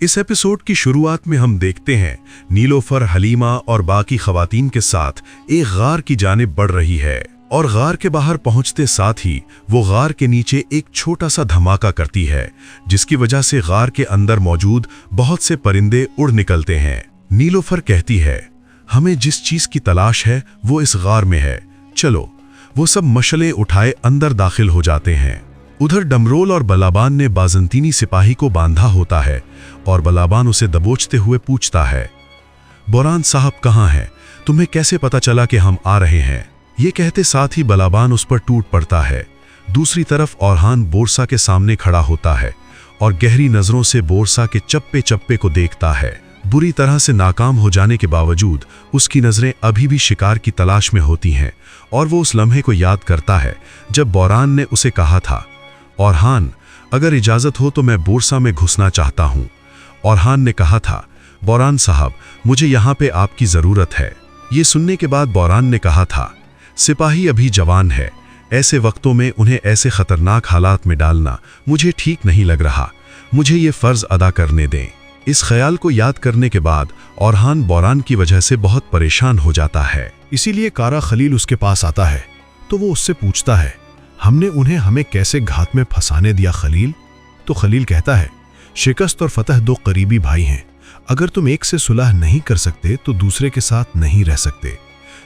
इस एपिसोड की शुरुआत में हम देखते हैं नीलोफर, हलीमा और बाकी खवातीन के साथ एक गार की जानिब बढ़ रही है और गार के बाहर पहुंचते साथ ही वो गार के नीचे एक छोटा सा धमाका करती है, जिसकी वजह से गार के अंदर मौजूद बहुत से परिंदे उड़ निकलते हैं। नीलोफर कहती है, हमें जिस चीज की तलाश है वो इस गार में है, चलो। वो सब मशले उठाए अंदर दाखिल हो जाते हैं। उधर डमरोल और बलाबान ने बाजंतीनी सिपाही को बांधा होता है और बलाबान उसे दबोचते हुए पूछता है, बोरान साहब कहाँ हैं? तुम्हें कैसे पता चला कि हम आ रहे हैं? ये कहते साथ ही बलाबान उस पर टूट पड़ता है। दूसरी तरफ ओरहान बोरसा के सामने खड़ा होता है और गहरी नजरों से बोरसा के चप्पे चप्पे को देखता है। बुरी तरह से नाकाम हो जाने के बावजूद उसकी नजरें अभी भी शिकार की तलाश में होती हैं और वो उस लम्हे को याद करता है जब बोरान ने उसे कहा था, ओरहान, अगर इजाजत हो तो मैं बोरसा में घुसना चाहता हूं। ओरहान ने कहा था, बोरान साहब, मुझे यहां पे आपकी जरूरत है। ये सुनने के बाद बोरान ने कहा था, सिपाही अभी जवान है, ऐसे वक्तों में उन्हें ऐसे खतरनाक हालात में डालना मुझे ठीक नहीं लग रहा, मुझे ये फर्ज अदा करने दें। इस ख्याल को याद करने के बाद ओरहान बोरान की वजह से बहुत परेशान हो जाता है। इसीलिए कारा खलील उसके पास आता है तो वो उससे पूछता है, हमने उन्हें हमें कैसे घात में फंसाने दिया खलील? तो खलील कहता है, शिकस्त और फतह दो करीबी भाई हैं, अगर तुम एक से सुलह नहीं कर सकते तो दूसरे के साथ नहीं रह सकते।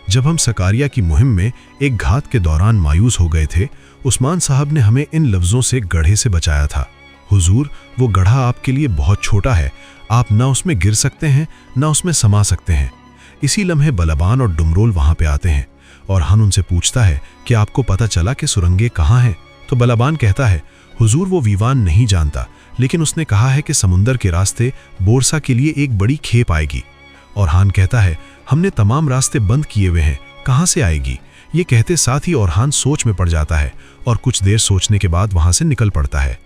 जब हम सकारिया की मुहिम में एक घात के दौरान मायूस हो गए थे, उस्मान साहब ने हमें इन लफ्जों से गढ़े से बचाया था, हुजूर, वो गढ़ा आपके लिए बहुत छोटा है, आप ना उसमें गिर सकते हैं ना उसमें समा सकते हैं। इसी लम्हे बलबान और डुमरोल वहां पे आते हैं और हन उनसे पूछता है कि आपको पता चला कि सुरंगें कहाँ हैं? तो बलबान कहता है, हुजूर, वो वीवान नहीं जानता, लेकिन उसने कहा है कि समुंदर के रास्ते बोरसा के लिए एक बड़ी खेप आएगी। और हान कहता है, हमने तमाम रास्ते बंद किए हुए हैं, कहाँ से आएगी? ये कहते साथ ही ओरहान सोच में पड़ जाता है और कुछ देर सोचने के बाद वहां से निकल पड़ता है।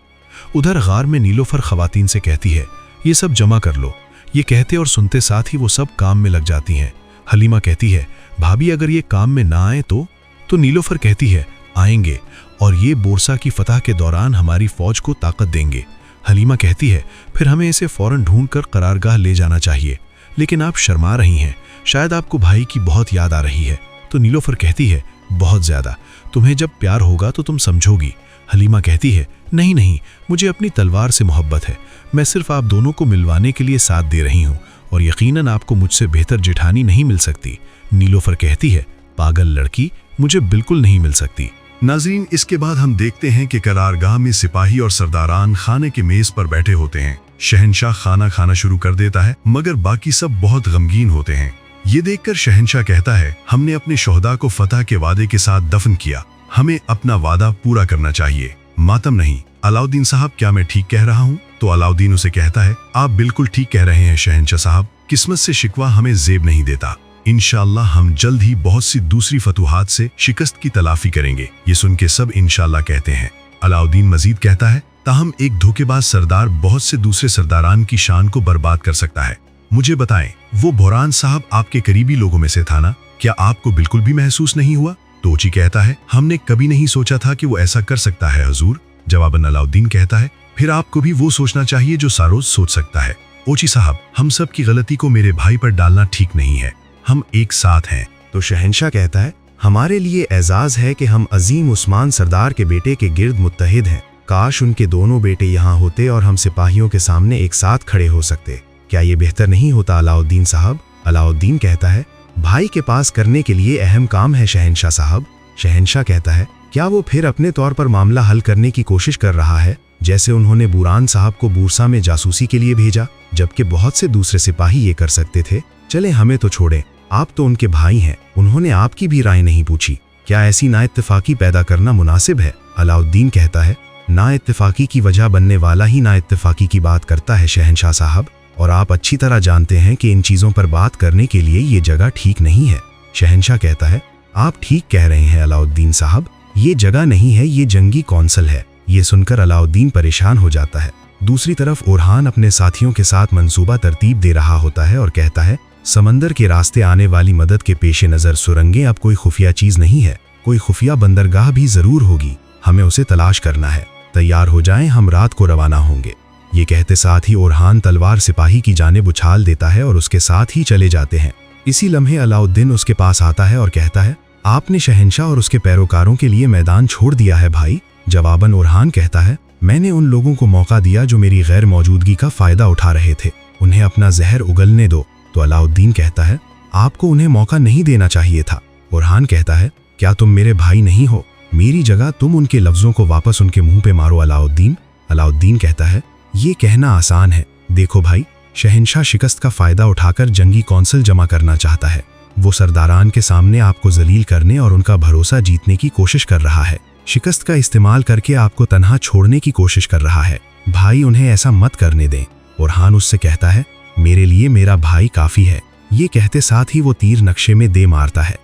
उधर गार में नीलोफर खवातीन से कहती है, ये सब जमा कर लो। ये कहते और सुनते साथ ही वो सब काम में लग जाती हैं। हलीमा कहती है, भाभी, अगर ये काम में ना आए तो नीलोफर कहती है, आएंगे और ये बोरसा की फतह के दौरान हमारी फौज को ताकत देंगे। हलीमा कहती है, फिर हमें इसे फौरन ढूंढकर करारगाह ले जाना चाहिए, लेकिन आप शर्मा रही हैं, शायद आपको भाई की बहुत याद आ रही है। तो नीलोफर कहती है, बहुत ज्यादा, तुम्हें जब प्यार होगा तो तुम समझोगी। हलीमा कहती है, नहीं नहीं, मुझे अपनी तलवार से मोहब्बत है, मैं सिर्फ आप दोनों को मिलवाने के लिए साथ दे रही हूँ और यकीनन आपको मुझसे बेहतर जेठानी नहीं मिल सकती। नीलोफर कहती है, पागल लड़की, मुझे बिल्कुल नहीं मिल सकती। नाज़रीन, इसके बाद हम देखते हैं कि करारगाह में सिपाही और सरदारान खाने के मेज पर बैठे होते हैं। शहंशाह खाना खाना शुरू कर देता है, मगर बाकी सब बहुत गमगीन होते हैं। ये देखकर शहंशाह कहता है, हमने अपने शोहदा को फतह के वादे के साथ दफन किया, हमें अपना वादा पूरा करना चाहिए, मातम नहीं। अलाउद्दीन साहब, क्या मैं ठीक कह रहा हूँ? तो अलाउद्दीन उसे कहता है, आप बिल्कुल ठीक कह रहे हैं शहंशाह साहब, किस्मत से शिकवा हमें जेब नहीं देता। इंशाअल्लाह हम जल्द ही बहुत सी दूसरी फतूहात से शिकस्त की तलाफी करेंगे। ये सुन के सब इंशाअल्लाह कहते हैं। अलाउद्दीन मजीद कहता है, ताहम एक धोखेबाज सरदार बहुत से दूसरे सरदारान की शान को बर्बाद कर सकता है। मुझे बताएं, वो बोरान साहब आपके करीबी लोगों में से था ना? क्या आपको बिल्कुल भी महसूस नहीं हुआ? तोची कहता है, हमने कभी नहीं सोचा था कि वो ऐसा कर सकता है हुजूर। जवाबन अलाउद्दीन कहता है, फिर आपको भी वो सोचना चाहिए जो सारोज सोच सकता है। ओची साहब, हम सब की गलती को मेरे भाई पर डालना ठीक नहीं है, हम एक साथ हैं। तो शहंशाह कहता है, हमारे लिए एजाज है कि हम अजीम उस्मान सरदार के बेटे के गिर्द मुत्तहिद हैं। काश उनके दोनों बेटे यहाँ होते और हम सिपाहियों के सामने एक साथ खड़े हो सकते। क्या ये बेहतर नहीं होता अलाउद्दीन साहब? अलाउद्दीन कहता है, भाई के पास करने के लिए अहम काम है शहंशाह साहब। शहंशाह कहता है, क्या वो फिर अपने तौर पर मामला हल करने की कोशिश कर रहा है, जैसे उन्होंने बुरान साहब को बोरसा में जासूसी के लिए भेजा, जबकि बहुत से दूसरे सिपाही ये कर सकते थे? चले, हमें तो छोड़ें, आप तो उनके भाई हैं, उन्होंने आपकी भी राय नहीं पूछी। क्या ऐसी नाइत्तेफाकी पैदा करना मुनासिब है? अलाउद्दीन कहता है, नाइत्तेफाकी की वजह बनने वाला ही नाइत्तेफाकी की बात करता है शहंशाह साहब, और आप अच्छी तरह जानते हैं कि इन चीज़ों पर बात करने के लिए ये जगह ठीक नहीं है। शहंशाह कहता है, आप ठीक कह रहे हैं अलाउद्दीन साहब, ये जगह नहीं है, ये जंगी कौंसल है। ये सुनकर अलाउद्दीन परेशान हो जाता है। दूसरी तरफ ओरहान अपने साथियों के साथ मंसूबा तरतीब दे रहा होता है और कहता है, समंदर के रास्ते आने वाली मदद के पेश नज़र सुरंगें अब कोई खुफिया चीज़ नहीं है, कोई खुफिया बंदरगाह भी ज़रूर होगी, हमें उसे तलाश करना है। तैयार हो जाएं, हम रात को रवाना होंगे। ये कहते साथ ही ओरहान तलवार सिपाही की जानिब उछाल देता है और उसके साथ ही चले जाते हैं। इसी लम्हे अलाउद्दीन उसके पास आता है और कहता है, आपने शहंशाह और उसके पैरोकारों के लिए मैदान छोड़ दिया है भाई। जवाबन ओरहान कहता है, मैंने उन लोगों को मौका दिया जो मेरी गैर मौजूदगी का फायदा उठा रहे थे, उन्हें अपना जहर उगलने दो। तो अलाउद्दीन कहता है, आपको उन्हें मौका नहीं देना चाहिए था। ओरहान कहता है, क्या तुम मेरे भाई नहीं हो? मेरी जगह तुम उनके लफ्जों को वापस उनके मुंह पे मारो अलाउद्दीन। अलाउद्दीन कहता है, ये कहना आसान है, देखो भाई, शहंशाह शिकस्त का फायदा उठाकर जंगी कौंसिल जमा करना चाहता है। वो सरदारान के सामने आपको जलील करने और उनका भरोसा जीतने की कोशिश कर रहा है। शिकस्त का इस्तेमाल करके आपको तन्हा छोड़ने की कोशिश कर रहा है। भाई, उन्हें ऐसा मत करने दें। ओरहान उससे कहता है, मेरे लिए मेरा भाई काफी है। ये कहते साथ ही वो तीर नक्शे में दे मारता है।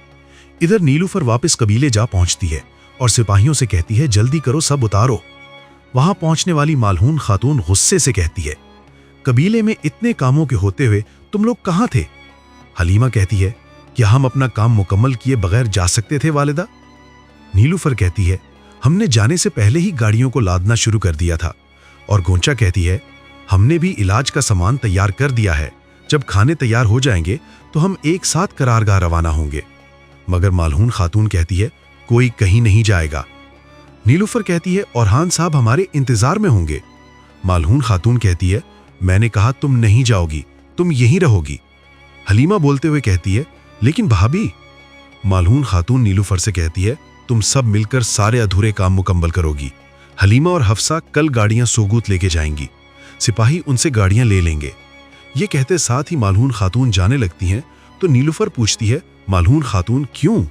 इधर नीलूफर वापस कबीले जा पहुंचती है और सिपाहियों से कहती है, जल्दी करो, सब उतारो। वहां पहुंचने वाली मालहून खातून गुस्से से कहती है, कबीले में इतने कामों के होते हुए तुम लोग कहां थे? हलीमा कहती है, क्या हम अपना काम मुकम्मल किए बगैर जा सकते थे वालिदा? नीलूफर कहती है, हमने जाने से पहले ही गाड़ियों को लादना शुरू कर दिया था। और गोंचा कहती है, हमने भी इलाज का सामान तैयार कर दिया है, जब खाने तैयार हो जाएंगे तो हम एक साथ करारगाह रवाना होंगे। मगर मालहून खातून कहती है, कोई कहीं नहीं जाएगा। नीलूफर कहती है, ओरहान साहब हमारे इंतजार में होंगे। मालहून खातून कहती है, मैंने कहा तुम नहीं जाओगी, तुम यहीं रहोगी। हलीमा बोलते हुए कहती है, लेकिन भाभी। मालहून खातून नीलूफर से कहती है, तुम सब मिलकर सारे अधूरे काम मुकम्मल करोगी। हलीमा और हफ्सा कल गाड़ियां सोगूत लेके जाएंगी, सिपाही उनसे गाड़ियां ले लेंगे। ये कहते साथ ही मालहून खातून जाने लगती हैं तो नीलूफर पूछती है, मालहून खातून क्यों?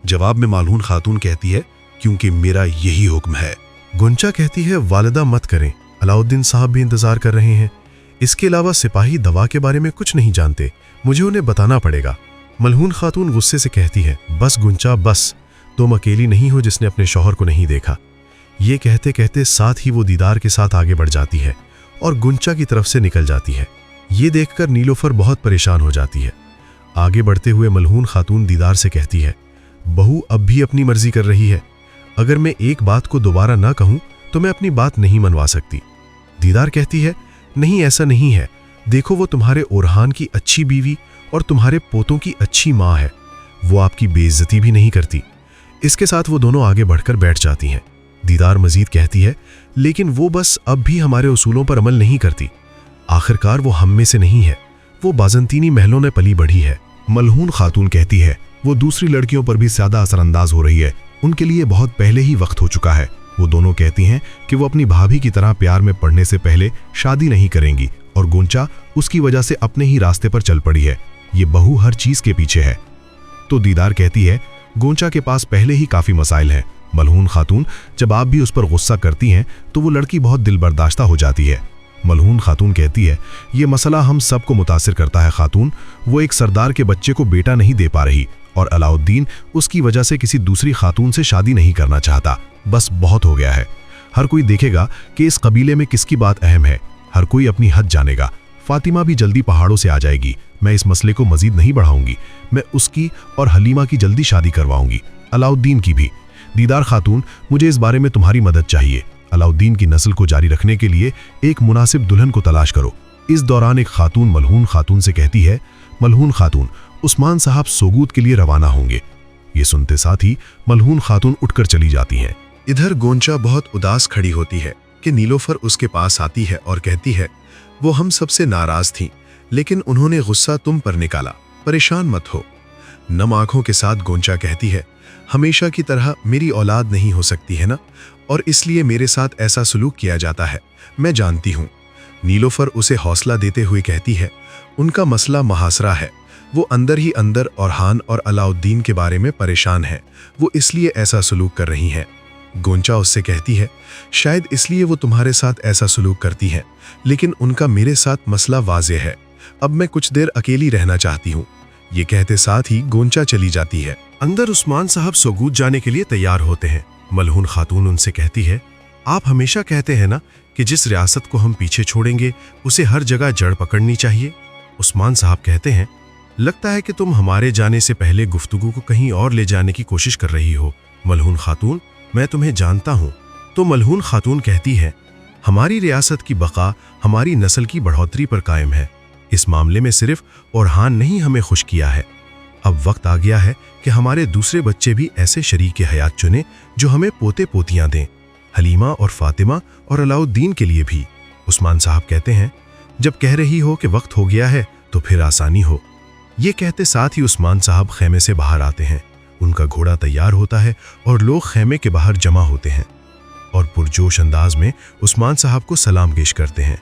जवाब में मालहून खातून कहती है, क्योंकि मेरा यही हुक्म है। गुंचा कहती है, वालिदा मत करें, अलाउद्दीन साहब भी इंतजार कर रहे हैं। इसके अलावा सिपाही दवा के बारे में कुछ नहीं जानते, मुझे उन्हें बताना पड़ेगा। मलहून खातून गुस्से से कहती है, बस गुंचा बस, तुम अकेली नहीं हो जिसने अपने शौहर को नहीं देखा। ये कहते कहते साथ ही वो दीदार के साथ आगे बढ़ जाती है और गुंचा की तरफ से निकल जाती है। ये देखकर नीलूफर बहुत परेशान हो जाती है। आगे बढ़ते हुए मलहून खातून दीदार से कहती है, बहू अब भी अपनी मर्जी कर रही है, अगर मैं एक बात को दोबारा ना कहूं तो मैं अपनी बात नहीं मनवा सकती। दीदार कहती है, नहीं ऐसा नहीं है, देखो वो तुम्हारे ओरहान की अच्छी बीवी और तुम्हारे पोतों की अच्छी माँ है, वो आपकी बेइज्जती भी नहीं करती। इसके साथ वो दोनों आगे बढ़कर बैठ जाती हैं। दीदार मजीद कहती है, लेकिन वो बस अब भी हमारे उसूलों पर अमल नहीं करती। आखिरकार वो हम में से नहीं है, वो बाज़ंतीनी महलों में पली बढ़ी है। मलहून खातून कहती है, वो दूसरी लड़कियों पर भी ज्यादा असरअंदाज हो रही है, उनके लिए बहुत पहले ही वक्त हो चुका है। वो दोनों कहती हैं कि वो अपनी भाभी की तरह प्यार में पड़ने से पहले शादी नहीं करेंगी और गुंचा उसकी वजह से अपने ही रास्ते पर चल पड़ी है। ये बहू हर चीज के पीछे है। तो दीदार कहती है, गोंचा के पास पहले ही काफी मसाइल हैं। मलहून खातून, जब आप भी उस पर गुस्सा करती हैं तो वो लड़की बहुत दिल बर्दाश्ता हो जाती है। मलहून खातून कहती है, ये मसला हम सबको मुतासिर करता है खातून, वो एक सरदार के बच्चे को बेटा नहीं दे पा रही और अलाउद्दीन उसकी वजह से किसी दूसरी खातून से शादी नहीं करना चाहता। बस बहुत हो गया है। हर कोई देखेगा कि इस कबीले में किसकी बात अहम है, हर कोई अपनी हद जानेगा। फातिमा भी जल्दी पहाड़ों से आ जाएगी। मैं इस मसले को मजीद नहीं बढ़ाऊंगी, मैं उसकी और हलीमा की जल्दी शादी करवाऊंगी, अलाउद्दीन की भी। दीदार खातून, मुझे इस बारे में तुम्हारी मदद चाहिए। अलाउद्दीन की नस्ल को जारी रखने के लिए एक मुनासिब दुल्हन को तलाश करो। इस दौरान एक खातून मलहून खातून से कहती है, मलहून खातून, उस्मान साहब सोगूत के लिए रवाना होंगे। ये सुनते साथ ही मलहून खातून उठकर चली जाती हैं। इधर गोंचा बहुत उदास खड़ी होती है कि नीलोफर उसके पास आती है और कहती है, वो हम सबसे नाराज थीं, लेकिन उन्होंने गुस्सा तुम पर निकाला, परेशान मत हो। नम आंखों के साथ गोंचा कहती है, हमेशा की तरह मेरी औलाद नहीं हो सकती है ना, और इसलिए मेरे साथ ऐसा सलूक किया जाता है, मैं जानती हूँ। नीलोफर उसे हौसला देते हुए कहती है, उनका मसला मुहासरा है, वो अंदर ही अंदर ओरहान और अलाउद्दीन के बारे में परेशान है, वो इसलिए ऐसा सलूक कर रही हैं। गोंचा उससे कहती है, शायद इसलिए वो तुम्हारे साथ ऐसा सलूक करती हैं, लेकिन उनका मेरे साथ मसला वाज़ेह है, अब मैं कुछ देर अकेली रहना चाहती हूँ। ये कहते साथ ही गोंचा चली जाती है। अंदर उस्मान साहब सोगूत जाने के लिए तैयार होते हैं। मलहून खातून उनसे कहती है, आप हमेशा कहते हैं ना कि जिस रियासत को हम पीछे छोड़ेंगे उसे हर जगह जड़ पकड़नी चाहिए। उस्मान साहब कहते हैं, लगता है कि तुम हमारे जाने से पहले गुफ्तगू को कहीं और ले जाने की कोशिश कर रही हो। मलहून खातून, मैं तुम्हें जानता हूँ। तो मलहून खातून कहती है, हमारी रियासत की बका हमारी नस्ल की बढ़ोतरी पर कायम है। इस मामले में सिर्फ ओरहान नहीं हमें खुश किया है, अब वक्त आ गया है कि हमारे दूसरे बच्चे भी ऐसे शरीक हयात चुने जो हमें पोते पोतियां दें, हलीमा और फातिमा और अलाउद्दीन के लिए भी। उस्मान साहब कहते हैं, जब कह रही हो कि वक्त हो गया है तो फिर आसानी हो। ये कहते साथ ही उस्मान साहब खैमे से बाहर आते हैं। उनका घोड़ा तैयार होता है और लोग खैमे के बाहर जमा होते हैं और पुरजोश अंदाज में उस्मान साहब को सलाम पेश करते हैं।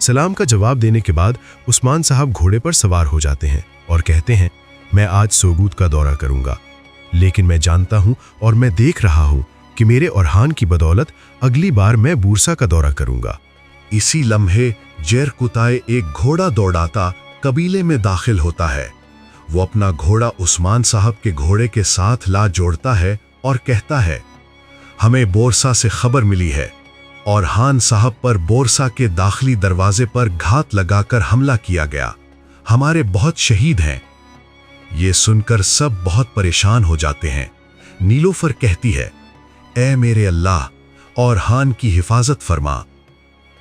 सलाम का जवाब देने के बाद उस्मान साहब घोड़े पर सवार हो जाते हैं और कहते हैं, मैं आज सोगूत का दौरा करूंगा, लेकिन मैं जानता हूं और मैं देख रहा हूं कि मेरे ओरहान की बदौलत अगली बार मैं बूरसा का दौरा करूंगा। इसी लम्हे जैरकुताय एक घोड़ा दौड़ाता कबीले में दाखिल होता है। वो अपना घोड़ा उस्मान साहब के घोड़े के साथ ला जोड़ता है और कहता है, हमें बोरसा से खबर मिली है और हान साहब पर बोरसा के दाखिली दरवाजे पर घात लगाकर हमला किया गया। हमारे बहुत शहीद हैं। ये सुनकर सब बहुत परेशान हो जाते हैं। नीलोफर कहती है, ऐ मेरे अल्लाह, और हान की हिफाजत फरमा।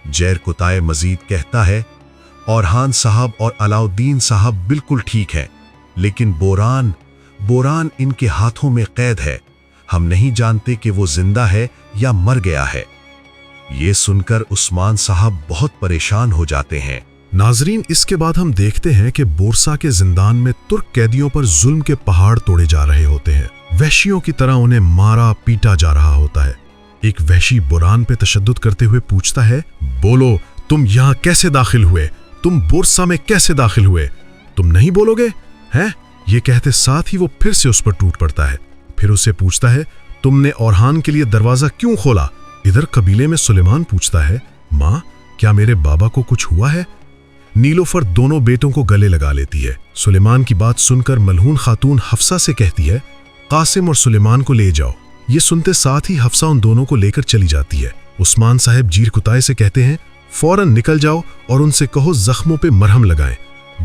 जैरकुताय मजीद कहता है, और हान साहब और अलाउद्दीन साहब बिल्कुल ठीक हैं, लेकिन बोरान इनके हाथों में कैद है। हम नहीं जानते कि वो जिंदा है या मर गया है। ये सुनकर उस्मान साहब बहुत परेशान हो जाते हैं। नाजरीन, इसके बाद हम देखते हैं कि बोरसा के जिंदान में तुर्क कैदियों पर जुल्म के पहाड़ तोड़े जा रहे होते हैं। वहशियों की तरह उन्हें मारा पीटा जा रहा होता है। एक वहशी बोरान पे तशद्दुद करते हुए पूछता है, बोलो, तुम यहाँ कैसे दाखिल हुए? तुम बोरसा में कैसे दाखिल हुए? तुम नहीं बोलोगे हैं? ये कहते साथ ही वो फिर से उस पर टूट पड़ता है। फिर उससे पूछता है, तुमने ओरहान के लिए दरवाजा क्यों खोला? इधर कबीले में सुलेमान पूछता है, माँ, क्या मेरे बाबा को कुछ हुआ है? नीलोफर दोनों बेटों को गले लगा लेती है। सुलेमान की बात सुनकर मलहून खातून हफ्सा से कहती है, कासिम और सुलेमान को ले जाओ। ये सुनते साथ ही हफ्सा उन दोनों को लेकर चली जाती है। उस्मान साहब जीरकुताय से कहते हैं, फौरन निकल जाओ और उनसे कहो जख्मों पे मरहम लगाएं।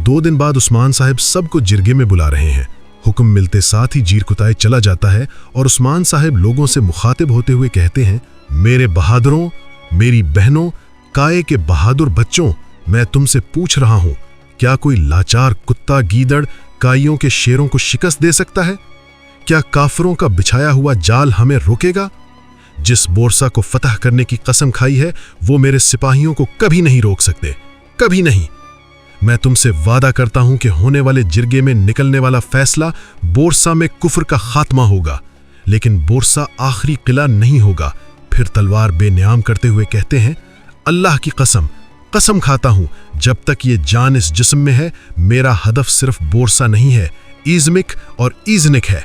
2 दिन बाद उस्मान साहब सबको जिरगे में बुला रहे हैं। हुक्म मिलते साथ ही जीरकुताय चला जाता है और उस्मान साहब लोगों से मुखातिब होते हुए कहते हैं, मेरे बहादुरों, मेरी बहनों, काये के बहादुर बच्चों, मैं तुमसे पूछ रहा हूं, क्या कोई लाचार कुत्ता गीदड़ काइयों के शेरों को शिकस्त दे सकता है? क्या काफरों का बिछाया हुआ जाल हमें रोकेगा? जिस बोरसा को फतह करने की कसम खाई है, वो मेरे सिपाहियों को कभी नहीं रोक सकते, कभी नहीं। मैं तुमसे वादा करता हूं कि होने वाले जिरगे में निकलने वाला फैसला बोरसा में कुफ्र का खात्मा होगा, लेकिन बोरसा आखिरी किला नहीं होगा। फिर तलवार बेनियाम करते हुए कहते हैं, अल्लाह की कसम खाता हूं, जब तक ये जान इस जिस्म में है, मेरा हदफ सिर्फ बोरसा नहीं है, इज़मिक और ईज़निक है।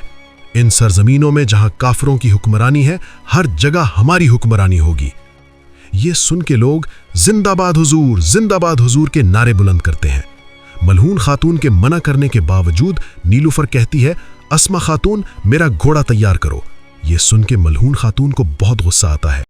इन सरजमीनों में जहां काफरों की हुक्मरानी है, हर जगह हमारी हुक्मरानी होगी। ये सुन के लोग जिंदाबाद हुजूर के नारे बुलंद करते हैं। मलहून खातून के मना करने के बावजूद नीलूफर कहती है, अस्मा खातून, मेरा घोड़ा तैयार करो। ये सुन के मलहून खातून को बहुत गुस्सा आता है।